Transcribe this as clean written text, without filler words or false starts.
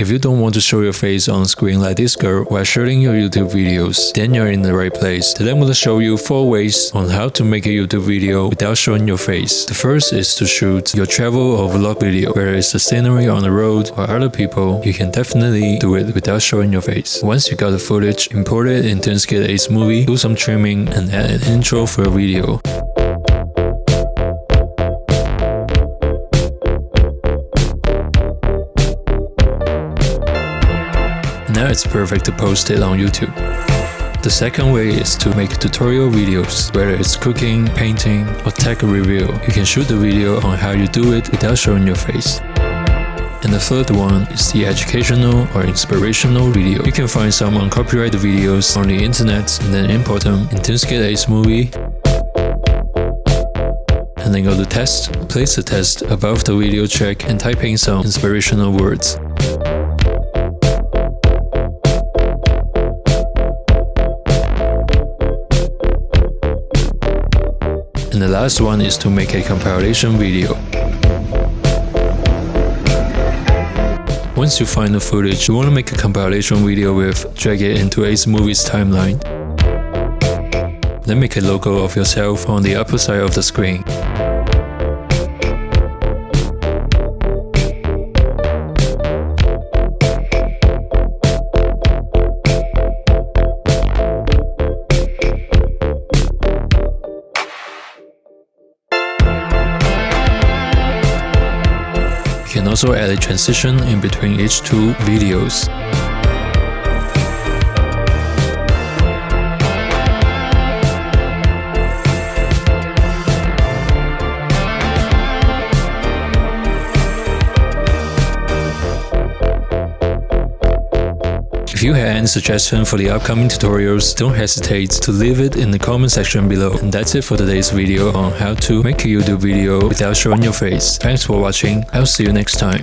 If you don't want to show your face on screen like this girl while shooting your YouTube videos, then you're in the right place. Today I'm going to show you 4 ways on how to make a YouTube video without showing your face. The first is to shoot your travel or vlog video, whether it's the scenery on the road or other people. You can definitely do it without showing your face. Once you got the footage, import it in TunesKit AceMovi, do some trimming and add an intro for a video. Now it's perfect to post it on YouTube. The second way is to make tutorial videos, whether it's cooking, painting, or tech review. You can shoot the video on how you do it without showing your face. And the third one is the educational or inspirational video. You can find some uncopyrighted videos on the internet and then import them in TunesKit AceMovi. And then go to test, place the test above the video check and type in some inspirational words. And the last one is to make a compilation video. Once you find the footage you want to make a compilation video with, drag it into AceMovi's timeline. Then make a logo of yourself on the upper side of the screen. You can also add a transition in between each 2 videos. If you have any suggestion for the upcoming tutorials, don't hesitate to leave it in the comment section below. And that's it for today's video on how to make a YouTube video without showing your face. Thanks for watching, I'll see you next time.